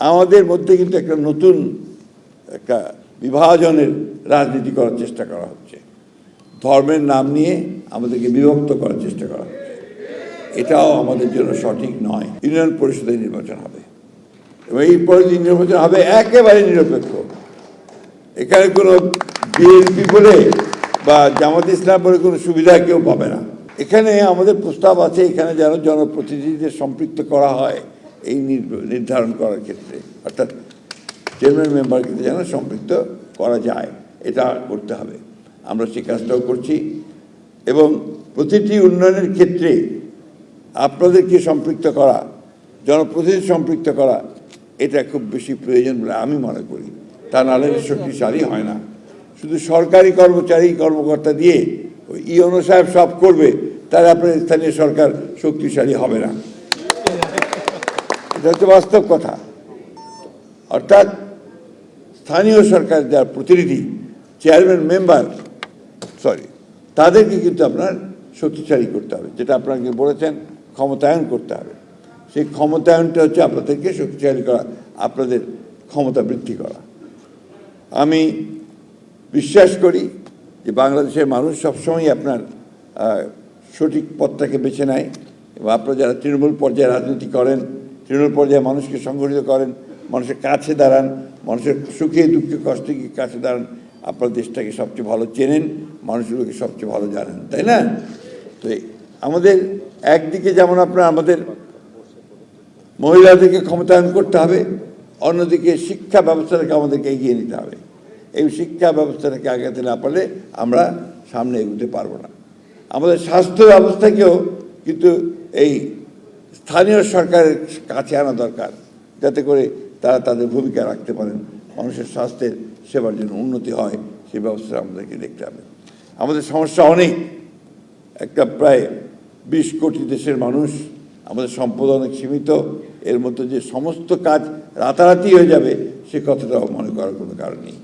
আমাদের মধ্যে কিন্তু একটা নতুন একটা বিভাজনের রাজনীতি করার চেষ্টা করা হচ্ছে। ধর্মের নাম নিয়ে আমাদেরকে বিভক্ত করার চেষ্টা করা হচ্ছে। এটাও আমাদের জন্য সঠিক নয়। ইউনিয়ন পরিষদের নির্বাচন হবে এবং এই পরিষদ নির্বাচন হবে একেবারে নিরপেক্ষ। এখানে কোনো বিএনপি বলে বা জামাত ইসলাম বলে কোনো সুবিধা কেউ পাবে না। এখানে আমাদের প্রস্তাব আছে, এখানে যেন জনপ্রতিনিধিদের সম্পৃক্ত করা হয় এই নির্ধারণ করার ক্ষেত্রে, অর্থাৎ চেয়ারম্যান মেম্বারকে যেন সম্পৃক্ত করা যায়, এটা করতে হবে। আমরা সেই কাজটাও করছি এবং প্রতিটি উন্নয়নের ক্ষেত্রে আপনাদেরকে সম্পৃক্ত করা, জনপ্রতিনিধি সম্পৃক্ত করা, এটা খুব বেশি প্রয়োজন বলে আমি মনে করি। তা নাহলে শক্তিশালী হয় না। শুধু সরকারি কর্মচারী কর্মকর্তা দিয়ে ওই ইওনো সাহেব সব করবে, তার আপনার স্থানীয় সরকার শক্তিশালী হবে না। এটা হচ্ছে বাস্তব কথা। অর্থাৎ স্থানীয় সরকার যার প্রতিনিধি, চেয়ারম্যান মেম্বার, তাদেরকে কিন্তু আপনার শক্তিশালী করতে হবে। যেটা আপনাকে বলেছেন ক্ষমতায়ন করতে হবে। সেই ক্ষমতায়নটা হচ্ছে আপনাদেরকে শক্তিশালী করা, আপনাদের ক্ষমতা বৃদ্ধি করা। আমি বিশ্বাস করি যে বাংলাদেশের মানুষ সবসময় আপনার সঠিক পথটাকে বেছে নেয় এবং আপনারা যারা তৃণমূল পর্যায়ে রাজনীতি করেন, তৃণমূল পর্যায়ে মানুষকে সংগঠিত করেন, মানুষের কাছে দাঁড়ান, মানুষের সুখে দুঃখে কষ্টে কাছে দাঁড়ান, আপনার দেশটাকে সবচেয়ে ভালো চেনেন, মানুষগুলোকে সবচেয়ে ভালো জানেন, তাই না? তো আমাদের একদিকে যেমন আপনার আমাদের মহিলাদেরকে ক্ষমতায়ন করতে হবে, অন্যদিকে শিক্ষা ব্যবস্থাটাকে আমাদেরকে এগিয়ে নিতে হবে। এই শিক্ষা ব্যবস্থাটাকে আগাতে না পারলে আমরা সামনে এগোতে পারবো না। আমাদের স্বাস্থ্য ব্যবস্থাকেও কিন্তু এই স্থানীয় সরকারের কাছে আনা দরকার, যাতে করে তারা তাদের ভূমিকা রাখতে পারেন, মানুষের স্বাস্থ্যের সেবার জন্য উন্নতি হয়, সেই ব্যবস্থা আমাদেরকে দেখতে হবে। আমাদের সমস্যা অনেক, একটা প্রায় 20 কোটি দেশের মানুষ, আমাদের সম্পদ অনেক সীমিত, এর মধ্যে যে সমস্ত কাজ রাতারাতি হয়ে যাবে সে কথাটাও মনে করার কোনো কারণ নেই।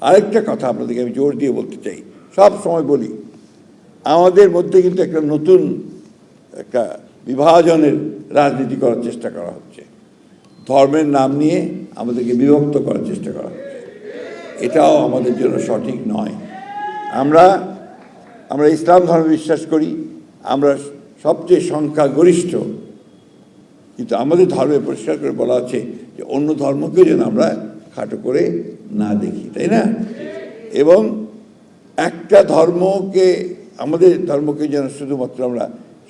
আরেকটা কথা আপনাদেরকে আমি জোর দিয়ে বলতে চাই, সব সময় বলি, আমাদের মধ্যে কিন্তু একটা নতুন একটা বিভাজনের রাজনীতি করার চেষ্টা করা হচ্ছে। ধর্মের নাম নিয়ে আমাদেরকে বিভক্ত করার চেষ্টা করা হচ্ছে। এটাও আমাদের জন্য সঠিক নয়। আমরা ইসলাম ধর্মে বিশ্বাস করি, আমরা সবচেয়ে সংখ্যাগরিষ্ঠ, কিন্তু আমাদের ধর্মে পরিষ্কার করে বলা আছে যে অন্য ধর্মকেও যেন আমরা খাটো করে না দেখি, তাই না? এবং একটা ধর্মকে, আমাদের ধর্মকে যেন শুধুমাত্র আমরা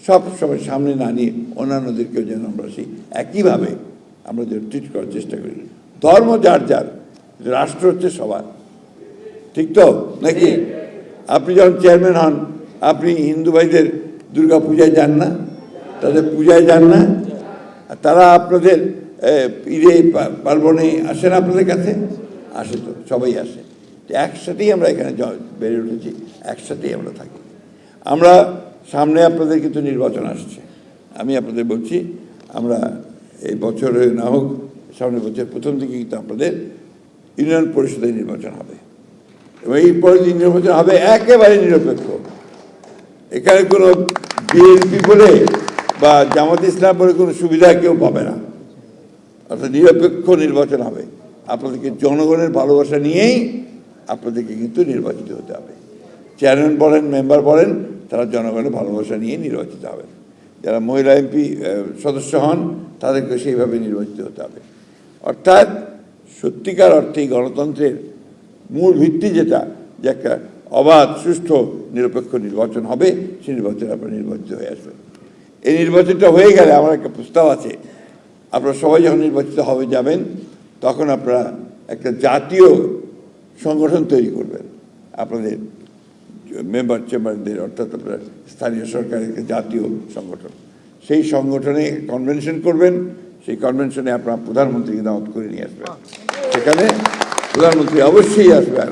সব সময় সামনে না নিয়ে অন্যান্যদেরকেও যেন আমরা সেই একইভাবে আমরা যেন ট্রিট করার চেষ্টা করি। ধর্ম যার যার, রাষ্ট্র হচ্ছে সবার, ঠিক তো নাকি? আপনি যখন চেয়ারম্যান হন, আপনি হিন্দু ভাইদের দুর্গা পূজায় যান না, তাদের পূজায় যান না, তারা আপনাদের ঈদে পার্বণে আসে না আপনাদের কাছে? আসে তো, সবাই আসে। একসাথেই আমরা এখানে বেড়ে উঠেছি, একসাথেই আমরা থাকি। আমরা সামনে আপনাদের কিন্তু নির্বাচন আসছে। আমি আপনাদের বলছি, আমরা এই বছরে না হোক সামনের বছর প্রথম দিকে কিন্তু আপনাদের ইউনিয়ন পরিষদের নির্বাচন হবে এবং এই পরিষদ নির্বাচন হবে একেবারে নিরপেক্ষ। এখানে কোনো বিএনপি বলে বা জামাত ইসলাম বলে কোনো সুবিধা কেউ পাবে না। অর্থাৎ নিরপেক্ষ নির্বাচন হবে। আপনাদেরকে জনগণের ভালোবাসা নিয়েই আপনাদেরকে কিন্তু নির্বাচিত হতে হবে। চেয়ারম্যান বলেন, মেম্বার বলেন, তারা জনগণের ভালোবাসা নিয়ে নির্বাচিত হবেন। যারা মহিলা এমপি সদস্য হন, তাদেরকে সেইভাবে নির্বাচিত হতে হবে। অর্থাৎ সত্যিকার অর্থেই গণতন্ত্রের মূল ভিত্তি যেটা, যে একটা অবাধ, সুষ্ঠু, নিরপেক্ষ নির্বাচন হবে, সেই নির্বাচনে আপনারা নির্বাচিত হয়ে আসবেন। এই নির্বাচনটা হয়ে গেলে আমার একটা প্রস্তাব আছে, আপনারা সবাই যখন নির্বাচিত হবে যাবেন, তখন আপনারা একটা জাতীয় সংগঠন তৈরি করবেন আপনাদের মেম্বার চেম্বারদের, অর্থাৎ আপনার স্থানীয় সরকারের একটা জাতীয় সংগঠন। সেই সংগঠনে কনভেনশন করবেন, সেই কনভেনশনে আপনার প্রধানমন্ত্রীকে দাওয়াত করে নিয়ে আসবেন। সেখানে প্রধানমন্ত্রী অবশ্যই আসবেন।